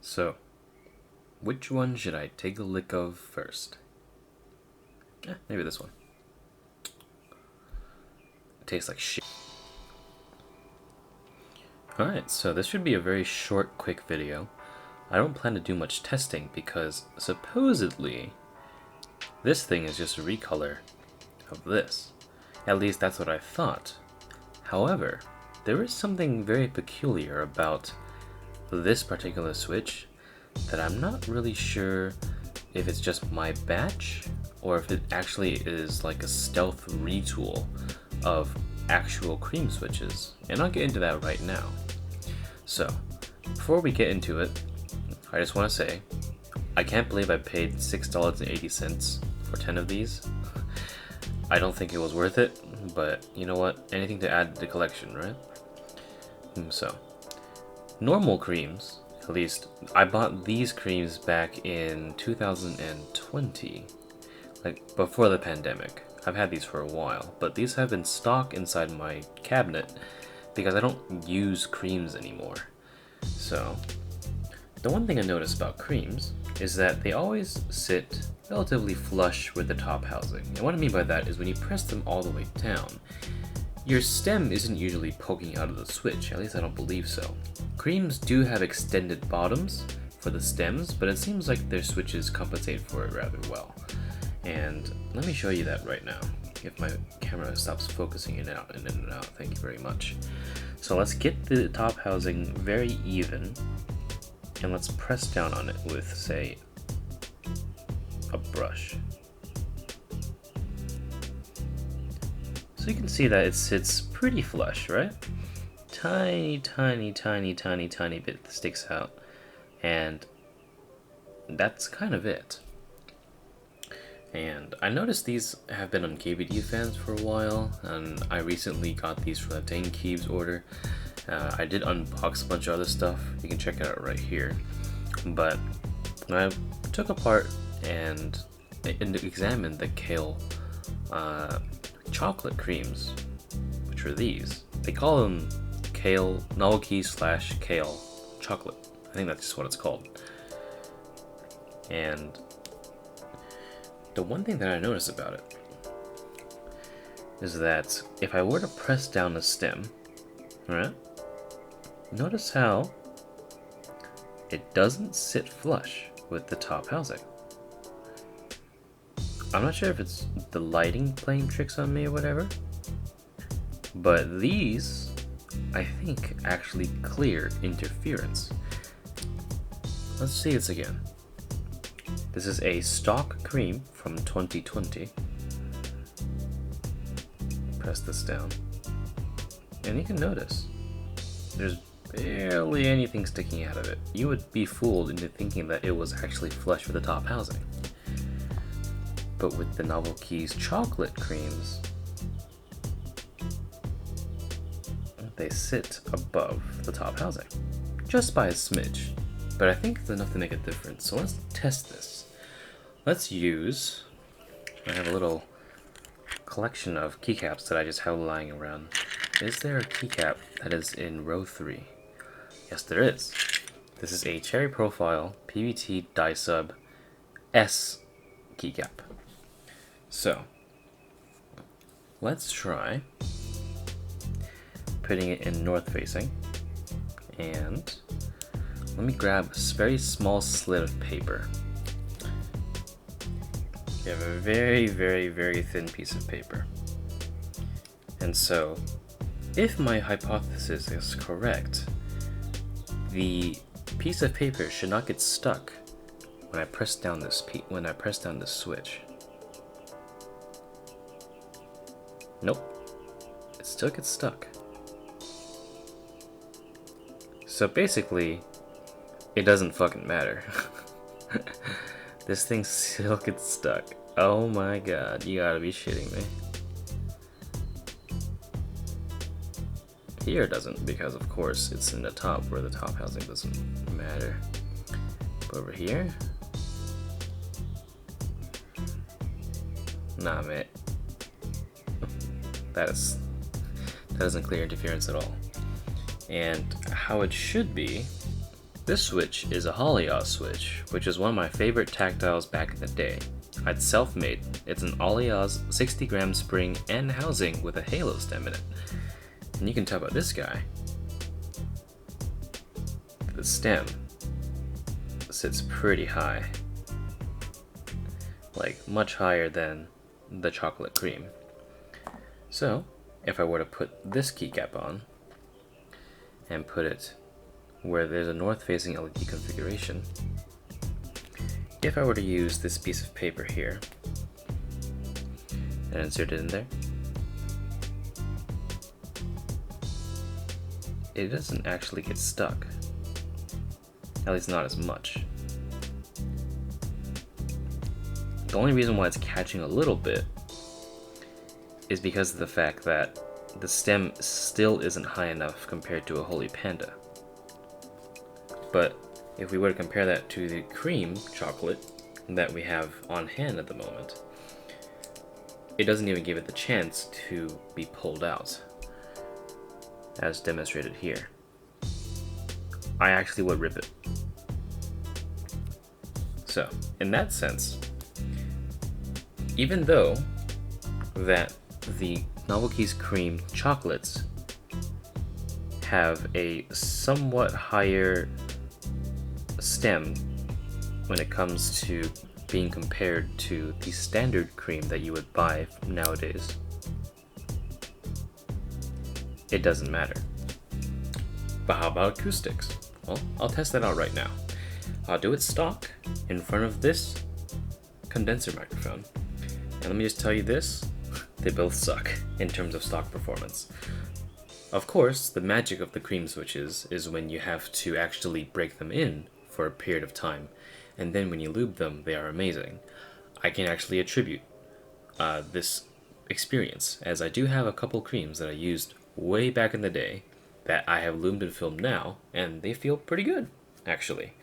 So, which one should I take a lick of first? Maybe this one. It tastes like shit. Alright, so this should be a very short, quick video. I don't plan to do much testing because supposedly this thing is just a recolor of this. At least that's what I thought. However, there is something very peculiar about this particular switch that I'm not really sure if it's just my batch or if it actually is like a stealth retool of actual cream switches, and I'll get into that right now. So, before we get into it, I just want to say, I can't believe I paid $6.80 for 10 of these. I don't think it was worth it, but you know what? Anything to add to the collection, right? So, normal creams, at least, I bought these creams back in 2020, like before the pandemic. I've had these for a while, but these have been stock inside my cabinet because I don't use creams anymore. So, the one thing I notice about creams is that they always sit relatively flush with the top housing. And what I mean by that is when you press them all the way down, your stem isn't usually poking out of the switch, at least I don't believe so. Creams do have extended bottoms for the stems, but it seems like their switches compensate for it rather well. And let me show you that right now, if my camera stops focusing in and out, thank you very much. So let's get the top housing very even, and let's press down on it with, say, a brush. So you can see that it sits pretty flush, right? Tiny bit sticks out, and that's kind of it. And I noticed these have been on KVD fans for a while, and I recently got these for the Dane Keeves order. I did unbox a bunch of other stuff, you can check it out right here. But I took apart and examined the Kailh chocolate creams, which are these. They call them Kailh Novelty / Kailh chocolate. I think that's just what it's called. And the one thing that I noticed about it is that if I were to press down the stem, alright, notice how it doesn't sit flush with the top housing. I'm not sure if it's the lighting playing tricks on me or whatever, but these, I think, actually clear interference. Let's see this again. This is a stock cream from 2020. Press this down, and you can notice there's barely anything sticking out of it. You would be fooled into thinking that it was actually flush with the top housing. But with the Novelty's chocolate creams, they sit above the top housing, just by a smidge. But I think it's enough to make a difference, so let's test this. Let's use, I have a little collection of keycaps that I just have lying around. Is there a keycap that is in row 3? Yes, there is. This is a Cherry Profile PVT Die Sub S keycap. So, let's try putting it in north facing, and let me grab a very small slit of paper. You have a very thin piece of paper. And so, if my hypothesis is correct, the piece of paper should not get stuck when I press down this switch. Nope, it still gets stuck. So basically, it doesn't fucking matter. This thing still gets stuck. Oh my god, you gotta be shitting me. Here it doesn't, because of course it's in the top where the top housing doesn't matter. But over here? Nah, mate. That doesn't clear interference at all. And how it should be This switch is a Hollyos switch, which is one of my favorite tactiles back in the day. It's self-made. It's an Hollyos 60 gram spring and housing with a halo stem in it. And you can tell by this guy, the stem sits pretty high. Like much higher than the chocolate cream. So if I were to put this keycap on and put it where there's a north facing LED configuration, if I were to use this piece of paper here and insert it in there, it doesn't actually get stuck, at least not as much. The only reason why it's catching a little bit is because of the fact that the stem still isn't high enough compared to a Holy Panda. But if we were to compare that to the cream chocolate that we have on hand at the moment, it doesn't even give it the chance to be pulled out, as demonstrated here. I actually would rip it. So, in that sense, even though that the Novel Key's cream chocolates have a somewhat higher stem when it comes to being compared to the standard cream that you would buy nowadays, it doesn't matter. But how about acoustics? Well, I'll test that out right now. I'll do it stock in front of this condenser microphone. And let me just tell you this, they both suck in terms of stock performance. Of course, the magic of the cream switches is when you have to actually break them in for a period of time, and then when you lube them, they are amazing. I can actually attribute this experience, as I do have a couple creams that I used way back in the day that I have lubed and filmed now, and they feel pretty good, actually.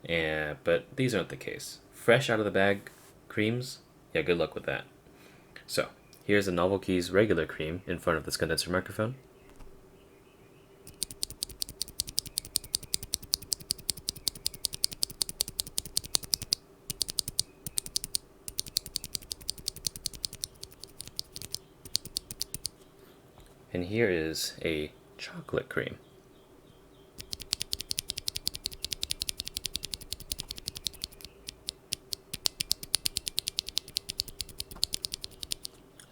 But these aren't the case. Fresh out of the bag creams, yeah, good luck with that. So, here's the Novel Key's regular cream in front of this condenser microphone. And here is a chocolate cream.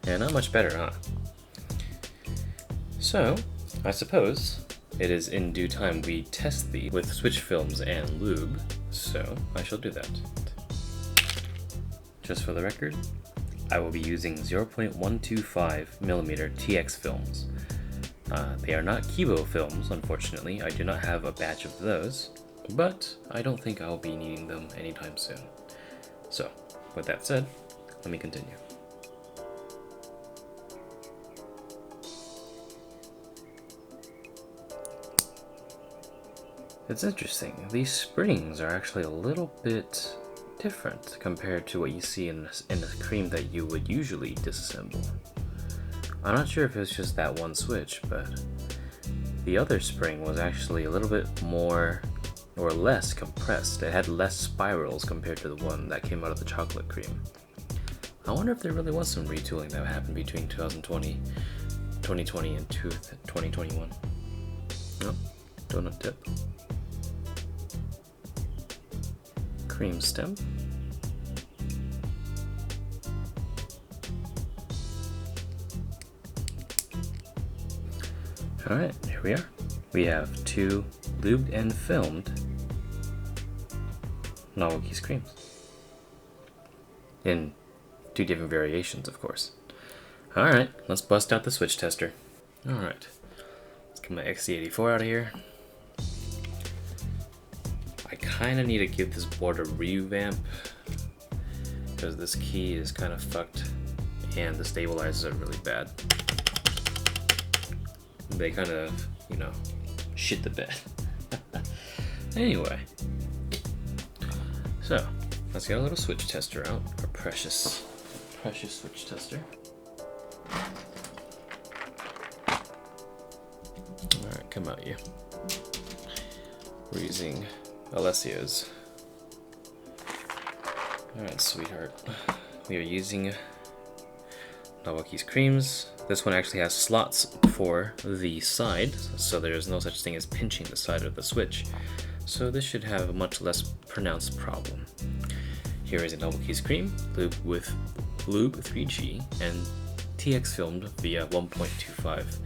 Yeah, not much better, huh? So, I suppose it is in due time we test these with switch films and lube, so I shall do that. Just for the record, I will be using 0.125mm TX films. They are not Kibo films, unfortunately. I do not have a batch of those, but I don't think I'll be needing them anytime soon. So, with that said, let me continue. It's interesting, these springs are actually a little bit different compared to what you see in the cream that you would usually disassemble. I'm not sure if it's just that one switch, but the other spring was actually a little bit more or less compressed. It had less spirals compared to the one that came out of the chocolate cream. I wonder if there really was some retooling that happened between 2020 and 2021. Nope, donut tip. Cream stem. Alright, here we are. We have two lubed and filmed Novel Key's creams. In two different variations, of course. Alright, let's bust out the switch tester. Alright, let's get my XC84 out of here. I kind of need to give this board a revamp because this key is kind of fucked and the stabilizers are really bad. They kind of, you know, shit the bed. Anyway, so let's get a little switch tester out, our precious switch tester. Alright, come out, you. We're using Alessio's. Alright, sweetheart. We are using Novel Keys creams. This one actually has slots for the side, so there's no such thing as pinching the side of the switch. So this should have a much less pronounced problem. Here is a Novel Keys cream, lube with Lube 3G and TX filmed via 1.25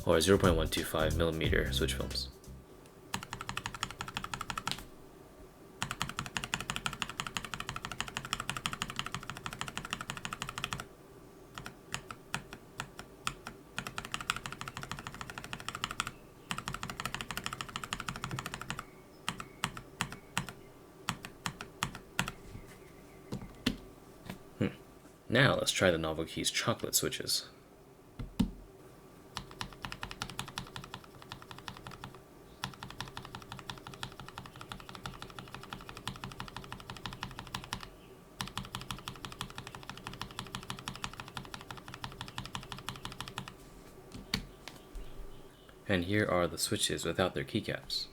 or 0.125 millimeter switch films. Now let's try the Novel Keys chocolate switches. And here are the switches without their keycaps.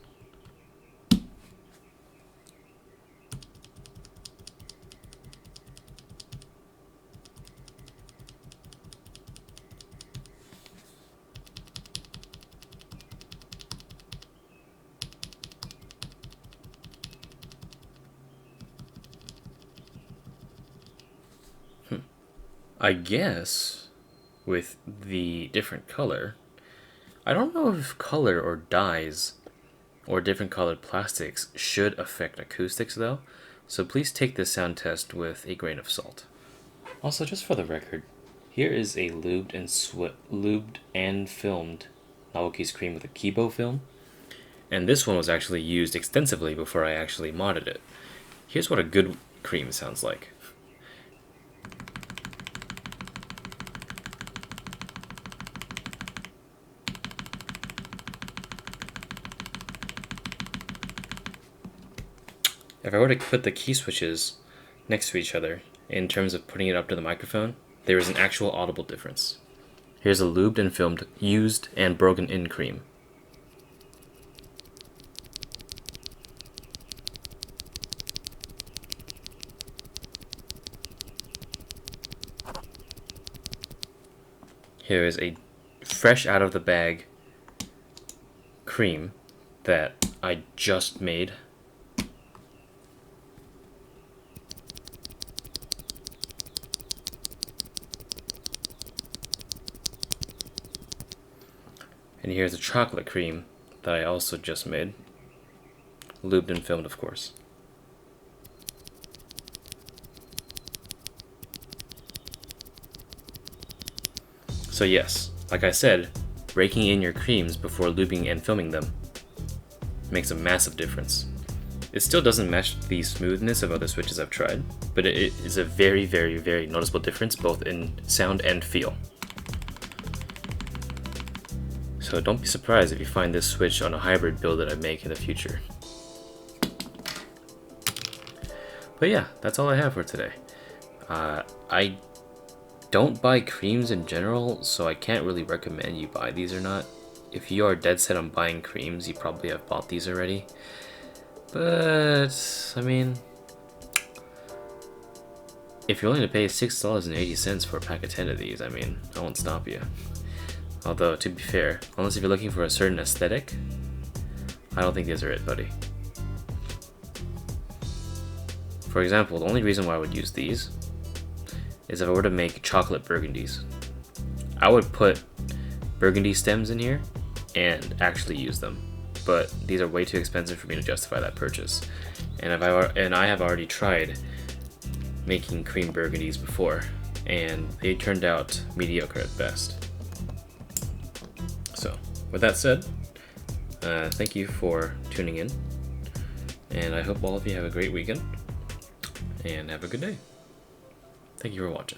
I guess with the different color, I don't know if color or dyes or different colored plastics should affect acoustics though, so please take this sound test with a grain of salt. Also, just for the record, here is a lubed and filmed Novel Keys cream with a Kibo film, and this one was actually used extensively before I actually modded it. Here's what a good cream sounds like. If I were to put the key switches next to each other in terms of putting it up to the microphone, there is an actual audible difference. Here's a lubed and filmed used and broken in cream. Here is a fresh out of the bag cream that I just made. And here's a chocolate cream that I also just made. Lubed and filmed, of course. So yes, like I said, breaking in your creams before lubing and filming them makes a massive difference. It still doesn't match the smoothness of other switches I've tried, but it is a very, very, very noticeable difference both in sound and feel. So don't be surprised if you find this switch on a hybrid build that I make in the future. But yeah, that's all I have for today. I don't buy creams in general, so I can't really recommend you buy these or not. If you are dead set on buying creams, you probably have bought these already. But, I mean, if you're willing to pay $6.80 for a pack of 10 of these, I mean, I won't stop you. Although, to be fair, unless if you're looking for a certain aesthetic, I don't think these are it, buddy. For example, the only reason why I would use these is if I were to make chocolate burgundies. I would put burgundy stems in here and actually use them, but these are way too expensive for me to justify that purchase. And I have already tried making cream burgundies before, and they turned out mediocre at best. So, with that said, thank you for tuning in, and I hope all of you have a great weekend, and have a good day. Thank you for watching.